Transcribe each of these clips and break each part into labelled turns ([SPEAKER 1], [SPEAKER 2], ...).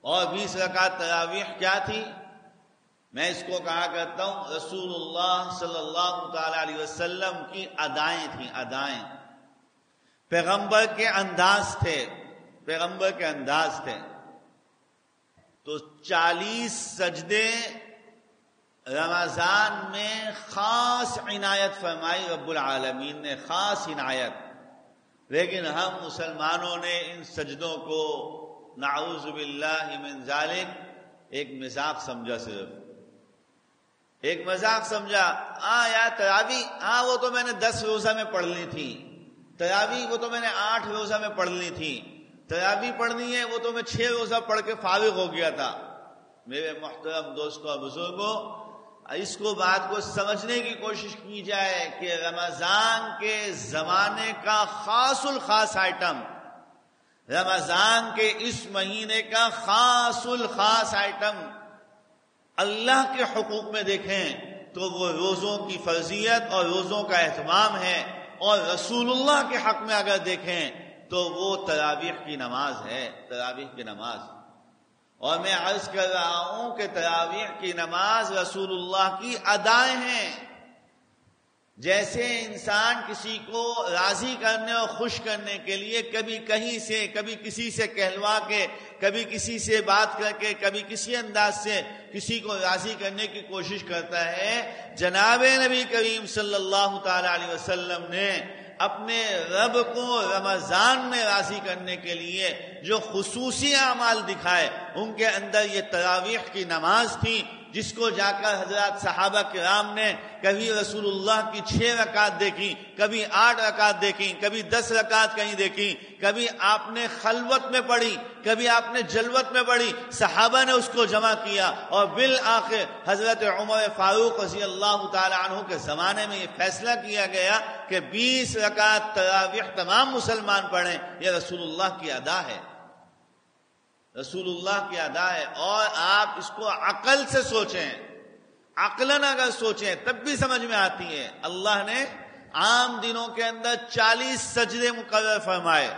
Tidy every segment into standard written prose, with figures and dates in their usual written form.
[SPEAKER 1] اور 20 رکعت تراویح کیا تھی؟ میں اس کو کہا کرتا ہوں رسول اللہ صلی اللہ تعالی علیہ وسلم کی ادائیں تھیں، ادائیں، پیغمبر کے انداز تھے، پیغمبر کے انداز تھے۔ تو 40 سجدے رمضان میں خاص عنایت فرمائی رب العالمین نے، خاص عنایت۔ لیکن ہم مسلمانوں نے ان سجدوں کو نعوذ باللہ من ذالک ایک مذاق سمجھا، صرف ایک مذاق سمجھا۔ یار تراویح، وہ تو میں نے 10 روزہ میں پڑھ لی تھی، تراویح وہ تو میں نے 8 روزہ میں پڑھ لی تھی، تراویح پڑھنی ہے وہ تو میں 6 روزہ پڑھ کے فارغ ہو گیا تھا۔ میرے محترم دوستوں اور بزرگوں، اس کو بات کو سمجھنے کی کوشش کی جائے کہ رمضان کے زمانے کا خاص الخاص آئٹم، رمضان کے اس مہینے کا خاص الخاص آئٹم اللہ کے حقوق میں دیکھیں تو وہ روزوں کی فرضیت اور روزوں کا اہتمام ہے، اور رسول اللہ کے حق میں اگر دیکھیں تو وہ تراویح کی نماز ہے، تراویح کی نماز۔ اور میں عرض کر رہا ہوں کہ تراویح کی نماز رسول اللہ کی ادائیں ہیں۔ جیسے انسان کسی کو راضی کرنے اور خوش کرنے کے لیے کبھی کہیں سے، کبھی کسی سے کہلوا کے، کبھی کسی سے بات کر کے، کبھی کسی انداز سے کسی کو راضی کرنے کی کوشش کرتا ہے، جناب نبی کریم صلی اللہ تعالی علیہ وسلم نے اپنے رب کو رمضان میں راضی کرنے کے لیے جو خصوصی اعمال دکھائے، ان کے اندر یہ تراویح کی نماز تھی، جس کو جا کر حضرات صحابہ کرام نے کبھی رسول اللہ کی 6 رکعت دیکھی، کبھی 8 رکعت دیکھی، کبھی 10 رکعت کہیں دیکھی، کبھی آپ نے خلوت میں پڑھی، کبھی آپ نے جلوت میں پڑھی، صحابہ نے اس کو جمع کیا، اور بالآخر حضرت عمر فاروق رضی اللہ تعالی عنہ کے زمانے میں یہ فیصلہ کیا گیا کہ 20 رکعت تراویح تمام مسلمان پڑھیں۔ یہ رسول اللہ کی ادا ہے، رسول اللہ کی ادا ہے۔ اور آپ اس کو عقل سے سوچیں، عقلاً اگر سوچیں تب بھی سمجھ میں آتی ہے۔ اللہ نے عام دنوں کے اندر 40 سجدے مقرر فرمائے،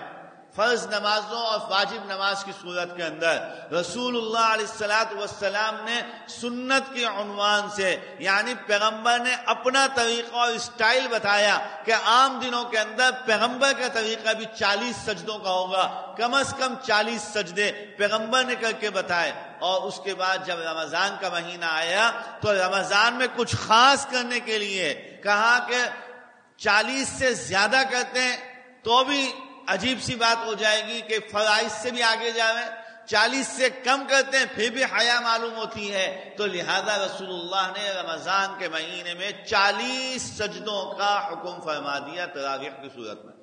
[SPEAKER 1] فرض نمازوں اور واجب نماز کی صورت کے اندر رسول اللہ علیہ السلام نے سنت کے عنوان سے، یعنی پیغمبر نے اپنا طریقہ اور اسٹائل بتایا کہ عام دنوں کے اندر پیغمبر کا طریقہ بھی 40 سجدوں کا ہوگا، کم از کم 40 سجدے پیغمبر نے کر کے بتائے۔ اور اس کے بعد جب رمضان کا مہینہ آیا تو رمضان میں کچھ خاص کرنے کے لیے کہا کہ 40 سے زیادہ کرتے ہیں تو بھی عجیب سی بات ہو جائے گی کہ فرائض سے بھی آگے جاویں، 40 سے کم کرتے ہیں پھر بھی حیا معلوم ہوتی ہے، تو لہذا رسول اللہ نے رمضان کے مہینے میں 40 سجدوں کا حکم فرما دیا تراویح کی صورت میں۔